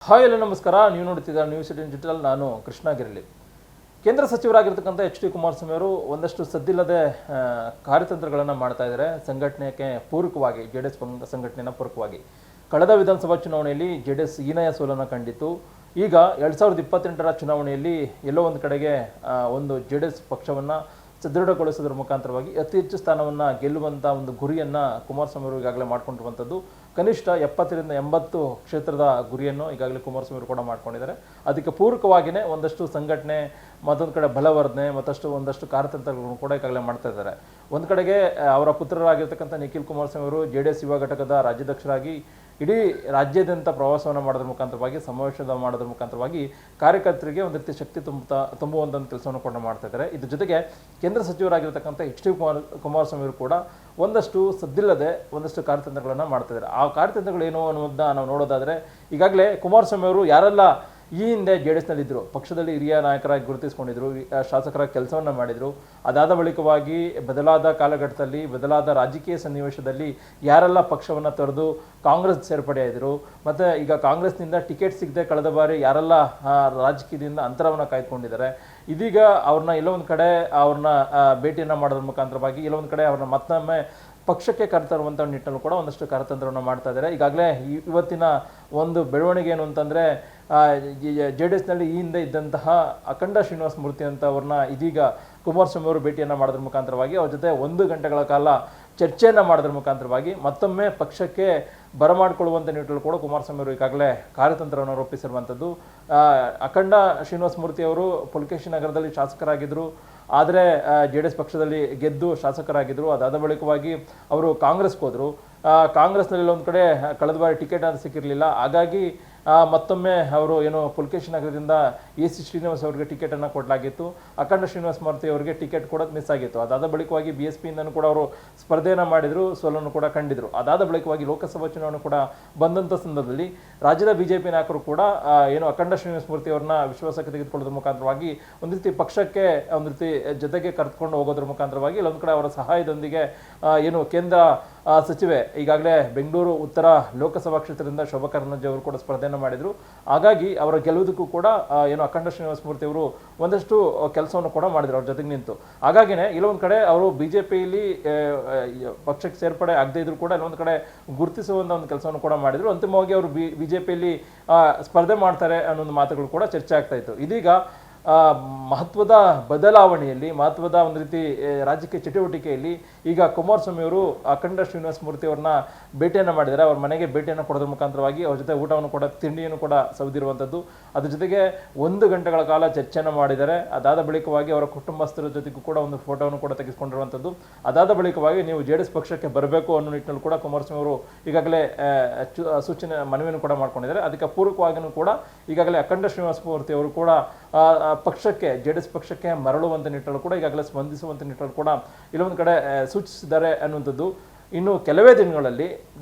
Hi ಎಲ್ಲ ನಮಸ್ಕಾರ. ನೀವು ನೋಡ್ತಿದ್ದೀರಾ ನ್ಯೂಸ್ ಡಿಜಿಟಲ್. ನಾನು ಕೃಷ್ಣ ಗಿರಳಿ. ಕೇಂದ್ರ ಸಚಿವರಾಗಿರ್ತಕ್ಕಂಥ ಎಚ್ ಡಿ ಕುಮಾರಸ್ವಾಮಿ ಅವರು ಒಂದಷ್ಟು ಸದ್ದಿಲ್ಲದೆ ಕಾರ್ಯತಂತ್ರಗಳನ್ನು ಮಾಡ್ತಾ ಇದ್ದಾರೆ. ಸಂಘಟನೆಗೆ ಪೂರಕವಾಗಿ ಜೆಡಿಎಸ್ ಸಂಘಟನೆಯ ಪೂರಕವಾಗಿ ಕಳೆದ ವಿಧಾನಸಭಾ ಚುನಾವಣೆಯಲ್ಲಿ ಜೆಡಿಎಸ್ ಹೀನಾಯ ಸೋಲನ್ನು ಕಂಡಿತು. ಈಗ 2028ರ ಚುನಾವಣೆಯಲ್ಲಿ ಎಲ್ಲೋ ಒಂದು ಕಡೆಗೆ ಒಂದು ಜೆಡಿಎಸ್ ಪಕ್ಷವನ್ನು ಸದೃಢಗೊಳಿಸೋದ್ರ ಮುಖಾಂತರವಾಗಿ ಅತಿ ಹೆಚ್ಚು ಸ್ಥಾನವನ್ನು ಗೆಲ್ಲುವಂಥ ಒಂದು ಗುರಿಯನ್ನು ಕುಮಾರಸ್ವಾಮಿ ಅವರು ಈಗಾಗಲೇ ಮಾಡ್ಕೊಂಡಿರುವಂಥದ್ದು. ಕನಿಷ್ಠ 70ರಿಂದ 80 ಕ್ಷೇತ್ರದ ಗುರಿಯನ್ನು ಈಗಾಗಲೇ ಕುಮಾರಸ್ವಾಮಿ ಅವರು ಕೂಡ ಮಾಡ್ಕೊಂಡಿದ್ದಾರೆ. ಅದಕ್ಕೆ ಪೂರಕವಾಗಿಯೇ ಒಂದಷ್ಟು ಸಂಘಟನೆ, ಮತ್ತೊಂದು ಕಡೆ ಬಲವರ್ಧನೆ, ಒಂದಷ್ಟು ಕಾರ್ಯತಂತ್ರಗಳನ್ನು ಕೂಡ ಈಗಾಗಲೇ ಮಾಡ್ತಾ ಇದ್ದಾರೆ. ಒಂದು ಕಡೆಗೆ ಅವರ ಪುತ್ರರಾಗಿರ್ತಕ್ಕಂಥ ನಿಖಿಲ್ ಕುಮಾರಸ್ವಾಮಿ ಅವರು ಜೆಡಿಎಸ್ ಯುವ ಘಟಕದ ರಾಜ್ಯಾಧ್ಯಕ್ಷರಾಗಿ ಇಡೀ ರಾಜ್ಯಾದ್ಯಂತ ಪ್ರವಾಸವನ್ನು ಮಾಡೋದ್ರ ಮುಖಾಂತರವಾಗಿ, ಸಮಾವೇಶ ಮಾಡೋದ್ರ ಮುಖಾಂತರವಾಗಿ ಕಾರ್ಯಕರ್ತರಿಗೆ ಒಂದು ರೀತಿ ಶಕ್ತಿ ತುಂಬುವಂಥ ಕೆಲಸವನ್ನು ಕೂಡ ಮಾಡ್ತಾ ಇದ್ದಾರೆ. ಇದ್ರ ಜೊತೆಗೆ ಕೇಂದ್ರ ಸಚಿವರಾಗಿರ್ತಕ್ಕಂಥ ಎಚ್ ಡಿ ಕುಮಾರಸ್ವಾಮಿ ಅವರು ಕೂಡ ಒಂದಷ್ಟು ಸದ್ದಿಲ್ಲದೆ ಒಂದಷ್ಟು ಕಾರ್ಯತಂತ್ರಗಳನ್ನು ಮಾಡ್ತಾ ಇದ್ದಾರೆ. ಆ ಕಾರ್ಯತಂತ್ರಗಳು ಏನು ಅನ್ನೋದನ್ನ ನಾವು ನೋಡೋದಾದರೆ, ಈಗಾಗಲೇ ಕುಮಾರಸ್ವಾಮಿ ಅವರು ಯಾರೆಲ್ಲ ಈ ಹಿಂದೆ ಜೆಡಿಎಸ್ನಲ್ಲಿದ್ದರು, ಪಕ್ಷದಲ್ಲಿ ಹಿರಿಯ ನಾಯಕರಾಗಿ ಗುರುತಿಸ್ಕೊಂಡಿದ್ರು, ಶಾಸಕರ ಕೆಲಸವನ್ನು ಮಾಡಿದರು, ಅದಾದ ಬಳಿಕವಾಗಿ ಬದಲಾದ ಕಾಲಘಟ್ಟದಲ್ಲಿ, ಬದಲಾದ ರಾಜಕೀಯ ಸನ್ನಿವೇಶದಲ್ಲಿ ಯಾರೆಲ್ಲ ಪಕ್ಷವನ್ನು ತೊರೆದು ಕಾಂಗ್ರೆಸ್ ಸೇರ್ಪಡೆಯಾದರು, ಮತ್ತು ಈಗ ಕಾಂಗ್ರೆಸ್ನಿಂದ ಟಿಕೆಟ್ ಸಿಗದೆ ಕಳೆದ ಬಾರಿ ಯಾರೆಲ್ಲ ರಾಜಕೀಯದಿಂದ ಅಂತರವನ್ನು ಕಾಯ್ದುಕೊಂಡಿದ್ದಾರೆ, ಇದೀಗ ಅವ್ರನ್ನ ಎಲ್ಲೋ ಒಂದು ಕಡೆ ಅವ್ರನ್ನ ಭೇಟಿಯನ್ನು ಮಾಡೋದ್ರ ಮುಖಾಂತರವಾಗಿ ಎಲ್ಲೋ ಒಂದು ಕಡೆ ಅವ್ರನ್ನ ಮತ್ತೊಮ್ಮೆ ಪಕ್ಷಕ್ಕೆ ಕರೆತರುವಂಥ ನಿಟ್ಟಿನಲ್ಲೂ ಕೂಡ ಒಂದಷ್ಟು ಕಾರ್ಯತಂತ್ರವನ್ನು ಮಾಡ್ತಾ ಇದ್ದಾರೆ. ಈಗಾಗಲೇ ಇವತ್ತಿನ ಒಂದು ಬೆಳವಣಿಗೆ ಏನು ಅಂತಂದರೆ, ಜೆಡಿಎಸ್ನಲ್ಲಿ ಈ ಹಿಂದೆ ಇದ್ದಂತಹ ಅಖಂಡ ಶ್ರೀನಿವಾಸ ಮೂರ್ತಿ ಅಂತ ಅವ್ರನ್ನ ಇದೀಗ ಕುಮಾರಸ್ವಾಮಿ ಅವರು ಭೇಟಿಯನ್ನು ಮಾಡೋದ್ರ ಮುಖಾಂತರವಾಗಿ ಅವ್ರ ಜೊತೆ 1 ಗಂಟೆಗಳ ಕಾಲ ಚರ್ಚೆಯನ್ನು ಮಾಡೋದ್ರ ಮುಖಾಂತರವಾಗಿ ಮತ್ತೊಮ್ಮೆ ಪಕ್ಷಕ್ಕೆ ಬರಮಾಡಿಕೊಳ್ಳುವಂಥ ನಿಟ್ಟಿನಲ್ಲಿ ಕೂಡ ಕುಮಾರಸ್ವಾಮಿ ಅವರು ಈಗಾಗಲೇ ಕಾರ್ಯತಂತ್ರವನ್ನು ರೂಪಿಸಿರುವಂಥದ್ದು. ಅಖಂಡ ಶ್ರೀನಿವಾಸ ಮೂರ್ತಿ ಅವರು ಪುಲಕೇಶಿ ನಗರದಲ್ಲಿ ಶಾಸಕರಾಗಿದ್ದರು, ಆದರೆ ಜೆಡಿಎಸ್ ಪಕ್ಷದಲ್ಲಿ ಗೆದ್ದು ಶಾಸಕರಾಗಿದ್ದರು. ಅದಾದ ಬಳಿಕವಾಗಿ ಅವರು ಕಾಂಗ್ರೆಸ್ಗೆ ಹೋದರು. ಕಾಂಗ್ರೆಸ್ನಲ್ಲಿ ಒಂದು ಕಡೆ ಕಳೆದ ಬಾರಿ ಟಿಕೆಟ್ ಅಂತ ಸಿಕ್ಕಿರಲಿಲ್ಲ, ಹಾಗಾಗಿ ಮತ್ತೊಮ್ಮೆ ಅವರು ಏನು ಪುಲಕೇಶಿ ನಗರದಿಂದ AC ಶ್ರೀನಿವಾಸ್ ಅವರಿಗೆ ಟಿಕೆಟನ್ನು ಕೊಡಲಾಗಿತ್ತು. ಅಖಂಡ ಶ್ರೀನಿವಾಸ ಮೂರ್ತಿ ಅವರಿಗೆ ಟಿಕೆಟ್ ಕೊಡೋದು ಮಿಸ್ ಆಗಿತ್ತು. ಅದಾದ ಬಳಿಕವಾಗಿ BSPಯಿಂದನೂ ಕೂಡ ಅವರು ಸ್ಪರ್ಧೆಯನ್ನು ಮಾಡಿದರು, ಸೋಲನ್ನು ಕೂಡ ಕಂಡಿದ್ರು. ಅದಾದ ಬಳಿಕವಾಗಿ ಲೋಕಸಭಾ ಚುನಾವಣೆ ಕೂಡ ಬಂದಂಥ ಸಂದರ್ಭದಲ್ಲಿ ರಾಜ್ಯದ BJP ನಾಯಕರು ಕೂಡ ಏನು ಅಖಂಡ ಶ್ರೀನಿವಾಸ ಮೂರ್ತಿ ಅವ್ರನ್ನ ವಿಶ್ವಾಸಕ್ಕೆ ತೆಗೆದುಕೊಳ್ಳೋದ್ರ ಮುಖಾಂತರವಾಗಿ ಒಂದು ರೀತಿ ಪಕ್ಷಕ್ಕೆ ಒಂದು ರೀತಿ ಜೊತೆಗೆ ಕರೆದುಕೊಂಡು ಹೋಗೋದ್ರ ಮುಖಾಂತರವಾಗಿ ಇಲ್ಲೊಂದು ಕಡೆ ಅವರ ಸಹಾಯದೊಂದಿಗೆ ಏನು ಕೇಂದ್ರ ಸಚಿವೆ, ಈಗಾಗಲೇ ಬೆಂಗಳೂರು ಉತ್ತರ ಲೋಕಸಭಾ ಕ್ಷೇತ್ರದಿಂದ ಶೋಭಾ ಕರಂದ್ಲಾಜೆ ಅವರು ಕೂಡ ಸ್ಪರ್ಧೆಯನ್ನು ಮಾಡಿದರು. ಹಾಗಾಗಿ ಅವರ ಗೆಲ್ಲುವುದಕ್ಕೂ ಕೂಡ ಏನು ಅಖಂಡ ಶ್ರೀನಿವಾಸ ಮೂರ್ತಿ ಅವರು ಒಂದಷ್ಟು ಕೆಲಸವನ್ನು ಕೂಡ ಮಾಡಿದರು ಅವ್ರ ಜೊತೆಗೆ ನಿಂತು. ಹಾಗಾಗಿನೇ ಇಲ್ಲೊಂದು ಕಡೆ ಅವರು BJPಯಲ್ಲಿ ಪಕ್ಷಕ್ಕೆ ಸೇರ್ಪಡೆ ಆಗದೇ ಇದ್ರು ಕೂಡ ಇಲ್ಲೊಂದು ಕಡೆ ಗುರುತಿಸುವಂಥ ಒಂದು ಕೆಲಸವನ್ನು ಕೂಡ ಮಾಡಿದರು. ಅಂತಿಮವಾಗಿ ಅವರು BJPಯಲ್ಲಿ ಸ್ಪರ್ಧೆ ಮಾಡ್ತಾರೆ ಅನ್ನೋ ಒಂದು ಮಾತುಗಳು ಕೂಡ ಚರ್ಚೆ ಆಗ್ತಾ ಇತ್ತು. ಇದೀಗ ಮಹತ್ವದ ಬದಲಾವಣೆಯಲ್ಲಿ, ಮಹತ್ವದ ಒಂದು ರೀತಿ ರಾಜಕೀಯ ಚಟುವಟಿಕೆಯಲ್ಲಿ ಈಗ ಕುಮಾರಸ್ವಾಮಿ ಅವರು ಅಖಂಡ ಶ್ರೀನಿವಾಸ ಮೂರ್ತಿ ಅವ್ರನ್ನ ಭೇಟಿಯನ್ನು ಮಾಡಿದ್ದಾರೆ. ಅವ್ರ ಮನೆಗೆ ಭೇಟಿಯನ್ನು ಕೊಡೋದ್ರ ಮುಖಾಂತರವಾಗಿ ಅವ್ರ ಜೊತೆ ಊಟವನ್ನು ಕೂಡ, ತಿಂಡಿಯನ್ನು ಕೂಡ ಸವಿದಿರುವಂಥದ್ದು. ಅದ್ರ ಜೊತೆಗೆ 1 ಗಂಟೆಗಳ ಕಾಲ ಚರ್ಚೆಯನ್ನು ಮಾಡಿದ್ದಾರೆ. ಅದಾದ ಬಳಿಕವಾಗಿ ಅವರ ಕುಟುಂಬಸ್ಥರ ಜೊತೆಗೂ ಕೂಡ ಒಂದು ಫೋಟೋವನ್ನು ಕೂಡ ತೆಗೆದುಕೊಂಡಿರುವಂಥದ್ದು. ಅದಾದ ಬಳಿಕವಾಗಿ ನೀವು ಜೆಡಿಎಸ್ ಪಕ್ಷಕ್ಕೆ ಬರಬೇಕು ಅನ್ನೋ ನಿಟ್ಟಿನಲ್ಲಿ ಕೂಡ ಕುಮಾರಸ್ವಾಮಿ ಅವರು ಈಗಾಗಲೇ ಮನವಿಯನ್ನು ಕೂಡ ಮಾಡ್ಕೊಂಡಿದ್ದಾರೆ. ಅದಕ್ಕೆ ಪೂರಕವಾಗಿಯೂ ಕೂಡ ಈಗಾಗಲೇ ಅಖಂಡ ಶ್ರೀನಿವಾಸ ಮೂರ್ತಿ ಅವರು ಕೂಡ ಪಕ್ಷಕ್ಕೆ, ಜೆಡಿಎಸ್ ಪಕ್ಷಕ್ಕೆ ಮರಳುವಂಥ ನಿಟ್ಟಲು ಕೂಡ ಈಗಾಗಲೇ ಸ್ಪಂದಿಸುವಂಥ ನಿಟ್ಟಲು ಕೂಡ ಇಲ್ಲೊಂದು ಕಡೆ ಸೂಚಿಸಿದ್ದಾರೆ ಅನ್ನುವಂಥದ್ದು. ಇನ್ನು ಕೆಲವೇ ದಿನಗಳಲ್ಲಿ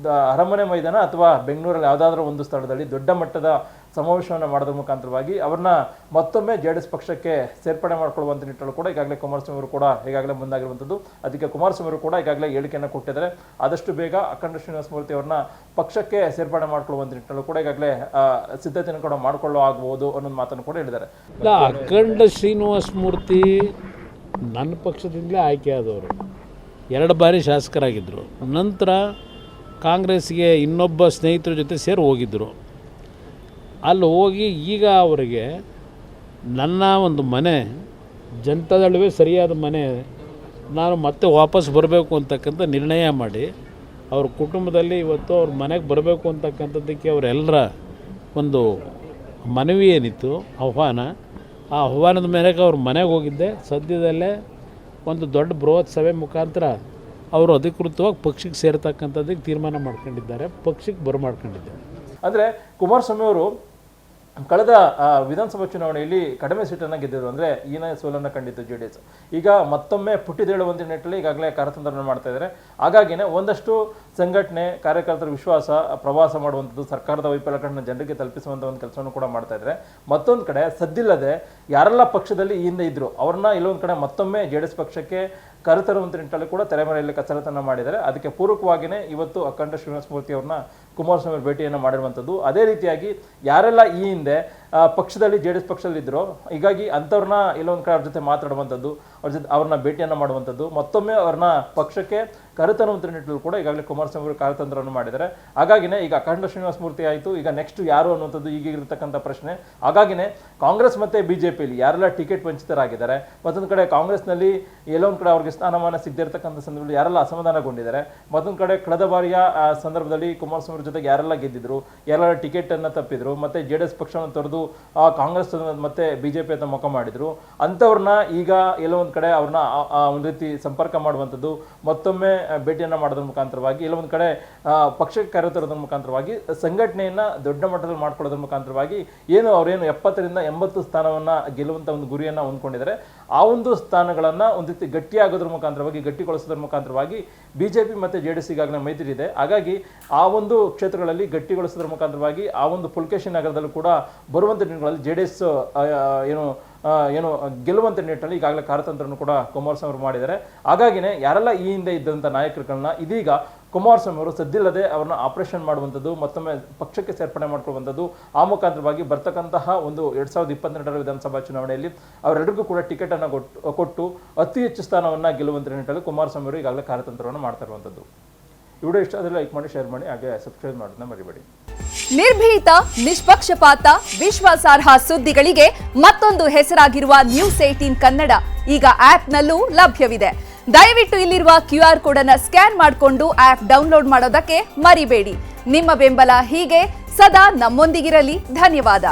ಅರಮನೆ ಮೈದಾನ ಅಥವಾ ಬೆಂಗಳೂರಲ್ಲಿ ಯಾವುದಾದ್ರೂ ಒಂದು ಸ್ಥಳದಲ್ಲಿ ದೊಡ್ಡ ಮಟ್ಟದ ಸಮಾವೇಶವನ್ನು ಮಾಡೋದ್ರ ಮುಖಾಂತರವಾಗಿ ಅವ್ರನ್ನ ಮತ್ತೊಮ್ಮೆ ಜೆಡಿಎಸ್ ಪಕ್ಷಕ್ಕೆ ಸೇರ್ಪಡೆ ಮಾಡಿಕೊಳ್ಳುವಂಥ ನಿಟ್ಟಲು ಕೂಡ ಈಗಾಗಲೇ ಕುಮಾರಸ್ವಾಮಿ ಅವರು ಕೂಡ ಈಗಾಗಲೇ ಮುಂದಾಗಿರುವಂಥದ್ದು. ಅದಕ್ಕೆ ಕುಮಾರಸ್ವಾಮಿ ಅವರು ಕೂಡ ಈಗಾಗಲೇ ಹೇಳಿಕೆಯನ್ನು ಕೊಟ್ಟಿದ್ದಾರೆ. ಆದಷ್ಟು ಬೇಗ ಅಖಂಡ ಶ್ರೀನಿವಾಸ ಮೂರ್ತಿ ಅವ್ರನ್ನ ಪಕ್ಷಕ್ಕೆ ಸೇರ್ಪಡೆ ಮಾಡಿಕೊಳ್ಳುವಂಥ ನಿಟ್ಟಲು ಕೂಡ ಈಗಾಗಲೇ ಸಿದ್ಧತೆಯನ್ನು ಕೂಡ ಮಾಡಿಕೊಳ್ಳೋ ಆಗ್ಬೋದು ಅನ್ನೋದು ಮಾತನ್ನು ಕೂಡ ಹೇಳಿದ್ದಾರೆ. ಅಖಂಡ ಶ್ರೀನಿವಾಸ ಮೂರ್ತಿ ನನ್ನ ಪಕ್ಷದಿಂದಲೇ ಆಯ್ಕೆಯಾದವರು, 2 ಬಾರಿ ಶಾಸಕರಾಗಿದ್ದರು. ನಂತರ ಕಾಂಗ್ರೆಸ್ಗೆ ಇನ್ನೊಬ್ಬ ಸ್ನೇಹಿತರ ಜೊತೆ ಸೇರಿ ಹೋಗಿದ್ದರು. ಅಲ್ಲಿ ಹೋಗಿ ಈಗ ಅವರಿಗೆ ನನ್ನ ಒಂದು ಮನೆ, ಜನತಾದಳವೇ ಸರಿಯಾದ ಮನೆ, ನಾನು ಮತ್ತೆ ವಾಪಸ್ ಬರಬೇಕು ಅಂತಕ್ಕಂಥ ನಿರ್ಣಯ ಮಾಡಿ ಅವ್ರ ಕುಟುಂಬದಲ್ಲಿ ಇವತ್ತು ಅವ್ರ ಮನೆಗೆ ಬರಬೇಕು ಅಂತಕ್ಕಂಥದ್ದಕ್ಕೆ ಅವರೆಲ್ಲರ ಒಂದು ಮನವಿ ಏನಿತ್ತು, ಆಹ್ವಾನ, ಆ ಆಹ್ವಾನದ ಮೇರೆಗೆ ಅವ್ರ ಮನೆಗೆ ಹೋಗಿದ್ದೆ. ಸದ್ಯದಲ್ಲೇ ಒಂದು ದೊಡ್ಡ ಬೃಹತ್ ಸಭೆ ಮುಖಾಂತರ ಅವರು ಅಧಿಕೃತವಾಗಿ ಪಕ್ಷಕ್ಕೆ ಸೇರ್ತಕ್ಕಂಥದ್ದಕ್ಕೆ ತೀರ್ಮಾನ ಮಾಡ್ಕೊಂಡಿದ್ದಾರೆ, ಪಕ್ಷಕ್ಕೆ ಬರಮಾಡ್ಕೊಂಡಿದ್ದಾರೆ. ಅಂದರೆ ಕುಮಾರಸ್ವಾಮಿ ಅವರು ಕಳೆದ ವಿಧಾನಸಭಾ ಚುನಾವಣೆಯಲ್ಲಿ ಕಡಿಮೆ ಸೀಟನ್ನು ಗೆದ್ದಿದ್ರು, ಅಂದರೆ ಹೀನಾಯ ಸೋಲನ್ನು ಕಂಡಿತ್ತು ಜೆಡಿಎಸ್. ಈಗ ಮತ್ತೊಮ್ಮೆ ಪುಟ್ಟಿದೇಳುವಂಥ ನಿಟ್ಟಿನಲ್ಲಿ ಈಗಾಗಲೇ ಕಾರ್ಯತಂತ್ರವನ್ನು ಮಾಡ್ತಾ ಇದ್ದಾರೆ. ಹಾಗಾಗಿನೇ ಒಂದಷ್ಟು ಸಂಘಟನೆ, ಕಾರ್ಯಕರ್ತರ ವಿಶ್ವಾಸ, ಪ್ರವಾಸ ಮಾಡುವಂಥದ್ದು, ಸರ್ಕಾರದ ವೈಫಲ್ಯಗಳನ್ನ ಜನರಿಗೆ ತಲುಪಿಸುವಂಥ ಒಂದು ಕೆಲಸವನ್ನು ಕೂಡ ಮಾಡ್ತಾ ಇದ್ದಾರೆ. ಮತ್ತೊಂದು ಕಡೆ ಸದ್ದಿಲ್ಲದೆ ಯಾರೆಲ್ಲ ಪಕ್ಷದಲ್ಲಿ ಈ ಹಿಂದೆ ಇದ್ರು ಅವ್ರನ್ನ ಇಲ್ಲೊಂದು ಕಡೆ ಮತ್ತೊಮ್ಮೆ JDS ಪಕ್ಷಕ್ಕೆ ಕರೆತರುವಂಥ ನಿಟ್ಟಿನಲ್ಲಿ ಕೂಡ ತೆರೆಮರೆಯಲ್ಲಿ ಕಸರತ್ತನ್ನು ಮಾಡಿದ್ದಾರೆ. ಅದಕ್ಕೆ ಪೂರಕವಾಗಿಯೇ ಇವತ್ತು ಅಖಂಡ ಶ್ರೀನಿವಾಸ ಮೂರ್ತಿ ಅವ್ರನ್ನ ಕುಮಾರಸ್ವಾಮಿ ಅವರು ಭೇಟಿಯನ್ನು ಮಾಡಿರುವಂಥದ್ದು. ಅದೇ ರೀತಿಯಾಗಿ ಯಾರೆಲ್ಲ ಈ ಹಿಂದೆ ಪಕ್ಷದಲ್ಲಿ JDS ಪಕ್ಷದಲ್ಲಿ ಇದ್ರು, ಹೀಗಾಗಿ ಅಂಥವ್ರನ್ನ ಇಲ್ಲೊಂದು ಕಡೆ ಅವ್ರ ಜೊತೆ ಮಾತಾಡುವಂಥದ್ದು, ಅವ್ರನ್ನ ಭೇಟಿಯನ್ನು ಮಾಡುವಂಥದ್ದು, ಮತ್ತೊಮ್ಮೆ ಅವ್ರನ್ನ ಪಕ್ಷಕ್ಕೆ ಕರೆತರುವಂಥ ನಿಟ್ಟಿನಲ್ಲಿ ಕೂಡ ಈಗಾಗಲೇ ಕುಮಾರಸ್ವಾಮಿ ಅವರು ಕಾರ್ಯತಂತ್ರವನ್ನು ಮಾಡಿದ್ದಾರೆ. ಹಾಗಾಗಿನೇ ಈಗ ಅಖಂಡ ಶ್ರೀನಿವಾಸ ಮೂರ್ತಿ ಆಯಿತು, ಈಗ ನೆಕ್ಸ್ಟ್ ಯಾರು ಅನ್ನುವಂಥದ್ದು ಈಗ ಇರತಕ್ಕಂಥ ಪ್ರಶ್ನೆ. ಹಾಗಾಗಿನೇ ಕಾಂಗ್ರೆಸ್ ಮತ್ತು BJPಯಲ್ಲಿ ಯಾರೆಲ್ಲ ಟಿಕೆಟ್ ವಂಚಿತರಾಗಿದ್ದಾರೆ, ಮತ್ತೊಂದು ಕಡೆ ಕಾಂಗ್ರೆಸ್ನಲ್ಲಿ ಎಲ್ಲೊಂದು ಕಡೆ ಅವ್ರಿಗೆ ಸ್ಥಾನಮಾನ ಸಿಗದೇ ಇರತಕ್ಕಂಥ ಸಂದರ್ಭದಲ್ಲಿ ಯಾರೆಲ್ಲ ಅಸಮಾಧಾನಗೊಂಡಿದ್ದಾರೆ, ಮತ್ತೊಂದು ಕಡೆ ಕಳೆದ ಬಾರಿಯ ಸಂದರ್ಭದಲ್ಲಿ ಕುಮಾರಸ್ವಾಮಿ ಜೊತೆಗೆ ಯಾರೆಲ್ಲ ಗೆದ್ದಿದ್ರು, ಯಾರೆಲ್ಲ ಟಿಕೆಟ್ ಅನ್ನು ತಪ್ಪಿದ್ರು, ಮತ್ತೆ JDS ಪಕ್ಷವನ್ನು ತೊರೆದು ಕಾಂಗ್ರೆಸ್ ಮತ್ತೆ BJP ಅಂತ ಮುಖ ಮಾಡಿದ್ರು, ಅಂಥವ್ರನ್ನ ಈಗ ಎಲ್ಲೋ ಒಂದು ಕಡೆ ಅವ್ರನ್ನ ಒಂದು ರೀತಿ ಸಂಪರ್ಕ ಮಾಡುವಂಥದ್ದು, ಮತ್ತೊಮ್ಮೆ ಭೇಟಿಯನ್ನು ಮಾಡೋದ್ರ ಮುಖಾಂತರವಾಗಿ ಎಲ್ಲೋ ಒಂದು ಕಡೆ ಪಕ್ಷಕ್ಕೆ ಕರೆತರೋದ್ರ ಮುಖಾಂತರವಾಗಿ ಸಂಘಟನೆಯನ್ನ ದೊಡ್ಡ ಮಟ್ಟದಲ್ಲಿ ಮಾಡ್ಕೊಳ್ಳೋದ್ರ ಮುಖಾಂತರವಾಗಿ ಏನು ಅವರೇನು 70ರಿಂದ 80 ಸ್ಥಾನವನ್ನ ಗೆಲ್ಲುವಂಥ ಒಂದು ಗುರಿಯನ್ನು ಹೊಂದ್ಕೊಂಡಿದ್ದಾರೆ. ಆ ಒಂದು ಸ್ಥಾನಗಳನ್ನು ಒಂದು ರೀತಿ ಗಟ್ಟಿಯಾಗೋದ್ರ ಮುಖಾಂತರವಾಗಿ, ಗಟ್ಟಿಗೊಳಿಸೋದ್ರ ಮುಖಾಂತರವಾಗಿ BJP ಮತ್ತು JDS ಈಗಾಗಲೇ ಮೈತ್ರಿ ಇದೆ. ಹಾಗಾಗಿ ಆ ಒಂದು ಕ್ಷೇತ್ರಗಳಲ್ಲಿ ಗಟ್ಟಿಗೊಳಿಸೋದ್ರ ಮುಖಾಂತರವಾಗಿ ಆ ಒಂದು ಪುಲ್ಕೇಶಿ ನಗರದಲ್ಲೂ ಕೂಡ ಬರುವಂಥ ದಿನಗಳಲ್ಲಿ JDS ಏನು ಗೆಲ್ಲುವಂಥ ನಿಟ್ಟಿನಲ್ಲಿ ಈಗಾಗಲೇ ಕಾರ್ಯತಂತ್ರವನ್ನು ಕೂಡ ಕುಮಾರಸ್ವಾಮಿ ಅವರು ಮಾಡಿದ್ದಾರೆ. ಹಾಗಾಗಿನೇ ಯಾರೆಲ್ಲ ಈ ಹಿಂದೆ ಇದ್ದಂಥ ನಾಯಕರುಗಳನ್ನ ಇದೀಗ ಕುಮಾರಸ್ವಾಮಿ ಅವರು ಸದ್ದಿಲ್ಲದೆ ಅವ್ರನ್ನ ಆಪರೇಷನ್ ಮಾಡುವಂಥದ್ದು, ಮತ್ತೊಮ್ಮೆ ಪಕ್ಷಕ್ಕೆ ಸೇರ್ಪಡೆ ಮಾಡ್ಕೊಳ್ಳುವಂಥದ್ದು, ಆ ಮುಖಾಂತರವಾಗಿ ಬರ್ತಕ್ಕಂತಹ ಒಂದು 2022ರ ವಿಧಾನಸಭಾ ಚುನಾವಣೆಯಲ್ಲಿ ಅವರೆಲ್ಲರಿಗೂ ಕೂಡ ಟಿಕೆಟ್ ಅನ್ನು ಕೊಟ್ಟು ಅತಿ ಹೆಚ್ಚು ಸ್ಥಾನವನ್ನು ಗೆಲ್ಲುವಂಥ ನಿಟ್ಟಿನಲ್ಲಿ ಕುಮಾರಸ್ವಾಮಿ ಅವರು ಈಗಾಗಲೇ ಕಾರ್ಯತಂತ್ರವನ್ನು ಮಾಡ್ತಾ ಇರುವಂಥದ್ದು. ವಿಡಿಯೋ ಇಷ್ಟ ಆದರೆ ಲೈಕ್ ಮಾಡಿ, ಶೇರ್ ಮಾಡಿ, ಹಾಗೆ ಸಬ್ಸ್ಕ್ರೈಬ್ ಮಾಡೋದನ್ನ ಮರಿಬೇಡಿ. ನಿರ್ಭೀತ, ನಿಷ್ಪಕ್ಷಪಾತ, ವಿಶ್ವಾಸಾರ್ಹ ಸುದ್ದಿಗಳಿಗೆ ಮತ್ತೊಂದು ಹೆಸರಾಗಿರುವ News18 ಕನ್ನಡ ಈಗ ಆಪ್ನಲ್ಲೂ ಲಭ್ಯವಿದೆ. ದಯವಿಟ್ಟು ಇಲ್ಲಿರುವ QR ಕೋಡ್ ಅನ್ನು ಸ್ಕ್ಯಾನ್ ಮಾಡಿಕೊಂಡು ಆಪ್ ಡೌನ್ಲೋಡ್ ಮಾಡೋದಕ್ಕೆ ಮರಿಬೇಡಿ. ನಿಮ್ಮ ಬೆಂಬಲ ಹೀಗೆ ಸದಾ ನಮ್ಮೊಂದಿಗಿರಲಿ. ಧನ್ಯವಾದ.